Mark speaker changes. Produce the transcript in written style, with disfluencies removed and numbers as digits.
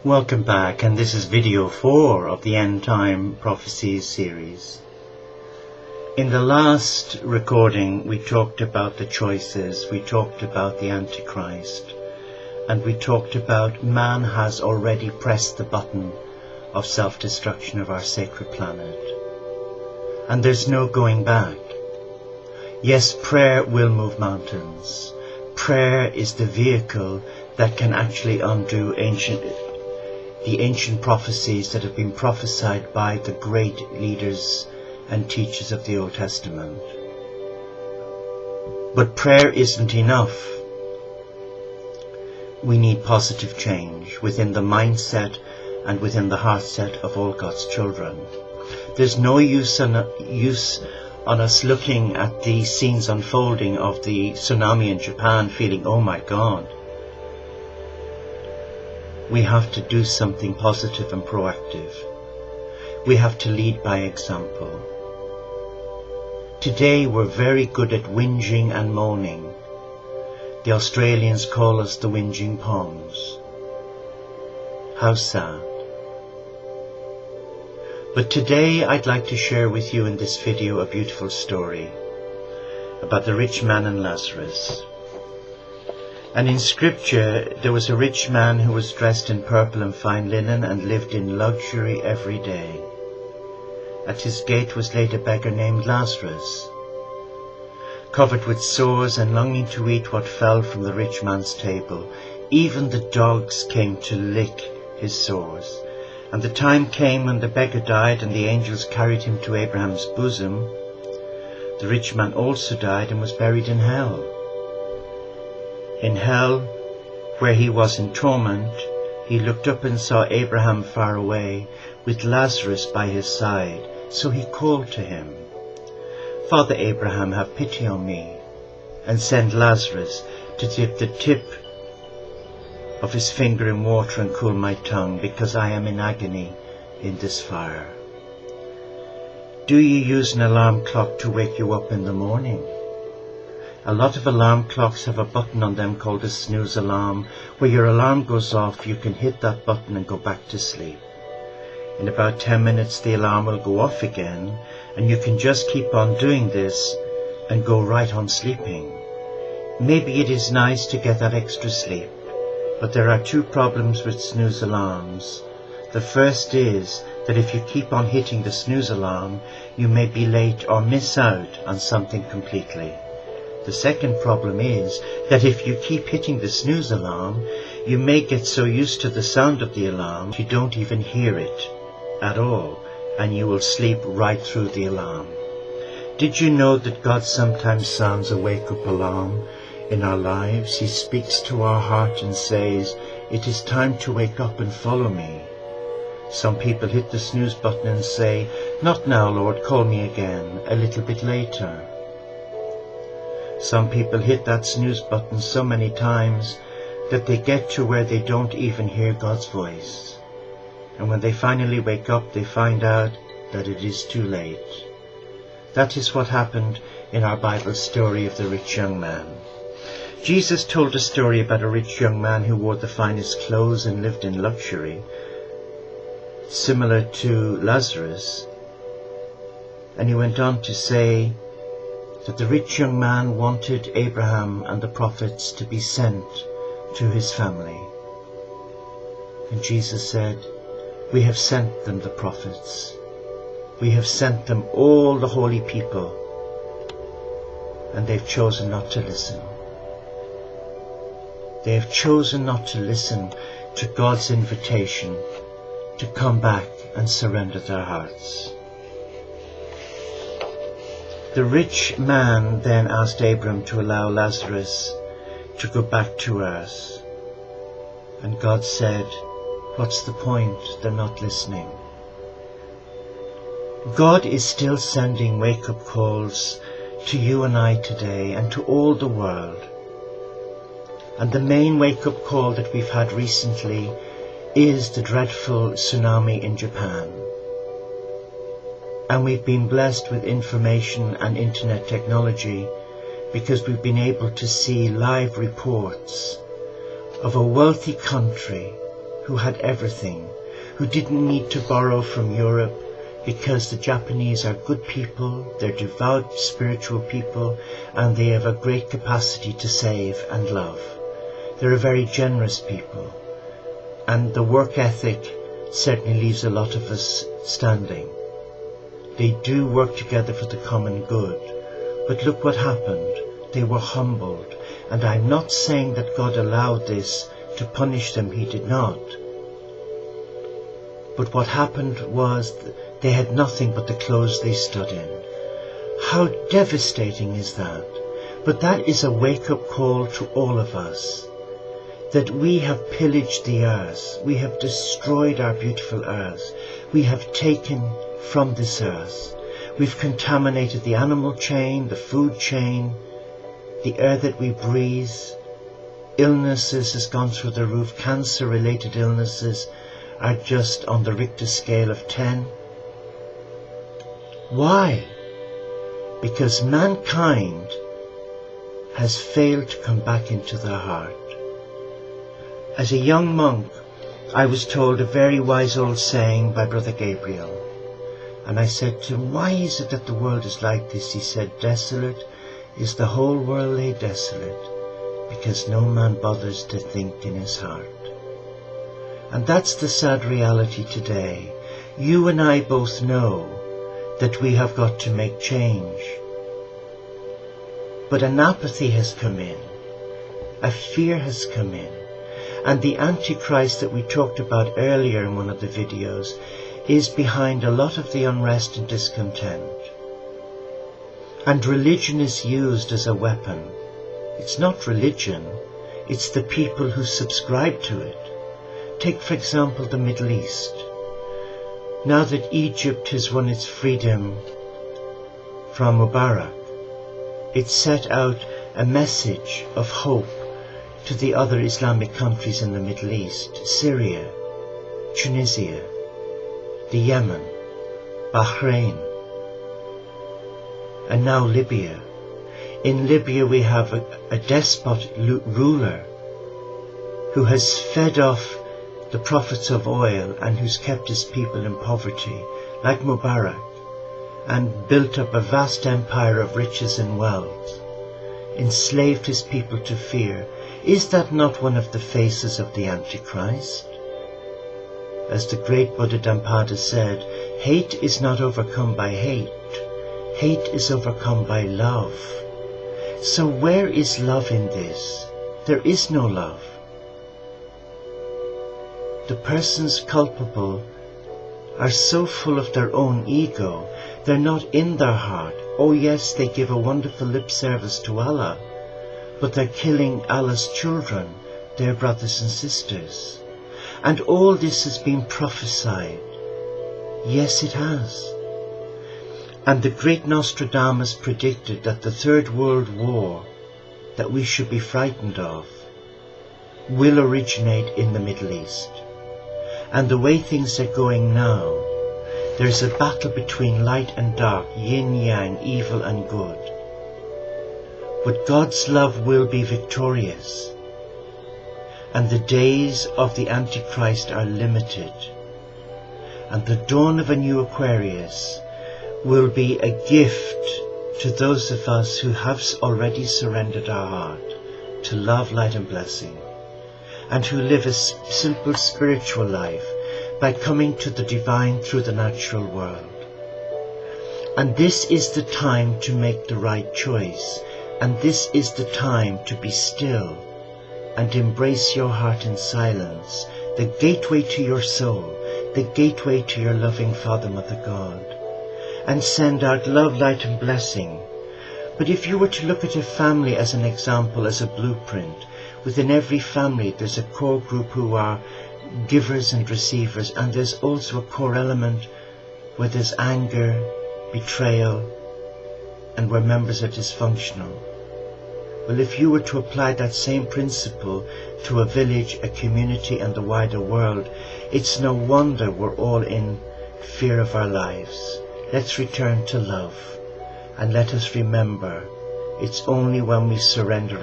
Speaker 1: Welcome back, and this is video 4 of the End Time Prophecies series. In the last recording we talked about the choices, we talked about the Antichrist, and we talked about man has already pressed the button of self-destruction of our sacred planet. And there's no going back. Yes, prayer will move mountains. Prayer is the vehicle that can actually undo the ancient prophecies that have been prophesied by the great leaders and teachers of the Old Testament. But prayer isn't enough. We need positive change within the mindset and within the heart set of all God's children. There's no use on us looking at the scenes unfolding of the tsunami in Japan feeling, oh my God. We have to do something positive and proactive. We have to lead by example. Today we're very good at whinging and moaning. The Australians call us the whinging Poms. How sad. But today I'd like to share with you in this video a beautiful story about the rich man and Lazarus. And in scripture there was a rich man who was dressed in purple and fine linen and lived in luxury every day. At his gate was laid a beggar named Lazarus, covered with sores and longing to eat what fell from the rich man's table. Even the dogs came to lick his sores. And the time came when the beggar died and the angels carried him to Abraham's bosom. The rich man also died and was buried in hell. In hell, where he was in torment, he looked up and saw Abraham far away, with Lazarus by his side. So he called to him, Father Abraham, have pity on me, and send Lazarus to dip the tip of his finger in water and cool my tongue, because I am in agony in this fire. Do you use an alarm clock to wake you up in the morning? A lot of alarm clocks have a button on them called a snooze alarm. Where your alarm goes off, you can hit that button and go back to sleep. In about 10 minutes the alarm will go off again, and you can just keep on doing this and go right on sleeping. Maybe it is nice to get that extra sleep, but there are 2 problems with snooze alarms. The first is that if you keep on hitting the snooze alarm, you may be late or miss out on something completely. The second problem is that if you keep hitting the snooze alarm, you may get so used to the sound of the alarm you don't even hear it at all, and you will sleep right through the alarm. Did you know that God sometimes sounds a wake-up alarm in our lives? He speaks to our heart and says, it is time to wake up and follow me. Some people hit the snooze button and say, not now, Lord, call me again, a little bit later. Some people hit that snooze button so many times that they get to where they don't even hear God's voice. And when they finally wake up, they find out that it is too late. That is what happened in our Bible story of the rich young man. Jesus told a story about a rich young man who wore the finest clothes and lived in luxury, similar to Lazarus. And he went on to say that the rich young man wanted Abraham and the prophets to be sent to his family. And Jesus said, we have sent them the prophets. We have sent them all the holy people, and they've chosen not to listen. They have chosen not to listen to God's invitation to come back and surrender their hearts. The rich man then asked Abram to allow Lazarus to go back to earth. And God said, what's the point? They're not listening. God is still sending wake-up calls to you and I today and to all the world. And the main wake-up call that we've had recently is the dreadful tsunami in Japan. And we've been blessed with information and internet technology because we've been able to see live reports of a wealthy country who had everything, who didn't need to borrow from Europe, because the Japanese are good people, they're devout spiritual people, and they have a great capacity to save and love. They're a very generous people, and the work ethic certainly leaves a lot of us standing. They do work together for the common good, but look what happened. They were humbled, and I'm not saying that God allowed this to punish them, he did not. But what happened was they had nothing but the clothes they stood in. How devastating is that? But that is a wake-up call to all of us, that we have pillaged the earth, we have destroyed our beautiful earth, we have taken from this earth, we've contaminated the animal chain, the food chain, the air that we breathe. Illnesses has gone through the roof. Cancer-related illnesses are just on the Richter scale of 10. Why? Because mankind has failed to come back into their heart. As a young monk, I was told a very wise old saying by Brother Gabriel. And I said to him, why is it that the world is like this? He said, desolate is the whole world laid desolate, because no man bothers to think in his heart. And that's the sad reality today. You and I both know that we have got to make change. But an apathy has come in, a fear has come in, and the Antichrist that we talked about earlier in one of the videos is behind a lot of the unrest and discontent. And religion is used as a weapon. It's not religion, it's the people who subscribe to it. Take, for example, the Middle East. Now that Egypt has won its freedom from Mubarak, it set out a message of hope to the other Islamic countries in the Middle East, Syria, Tunisia, the Yemen, Bahrain, and now Libya. In Libya we have a despot ruler who has fed off the profits of oil and who's kept his people in poverty, like Mubarak, and built up a vast empire of riches and wealth, enslaved his people to fear. Is that not one of the faces of the Antichrist? As the great Buddha Dampada said, hate is not overcome by hate. Hate is overcome by love. So where is love in this? There is no love. The persons culpable are so full of their own ego, they're not in their heart. Oh yes, they give a wonderful lip service to Allah, but they're killing Allah's children, their brothers and sisters. And all this has been prophesied. Yes, it has. And the great Nostradamus predicted that the Third World War that we should be frightened of will originate in the Middle East. And the way things are going now, there's a battle between light and dark, yin-yang, evil and good. But God's love will be victorious. And the days of the Antichrist are limited. And the dawn of a new Aquarius will be a gift to those of us who have already surrendered our heart to love, light and blessing, and who live a simple spiritual life by coming to the divine through the natural world. And this is the time to make the right choice, and this is the time to be still and embrace your heart in silence, the gateway to your soul, the gateway to your loving Father, Mother God, and send out love, light and blessing. But if you were to look at a family as an example, as a blueprint, within every family there's a core group who are givers and receivers, and there's also a core element where there's anger, betrayal, and where members are dysfunctional. Well, if you were to apply that same principle to a village, a community and the wider world, it's no wonder we're all in fear of our lives. Let's return to love, and let us remember, it's only when we surrender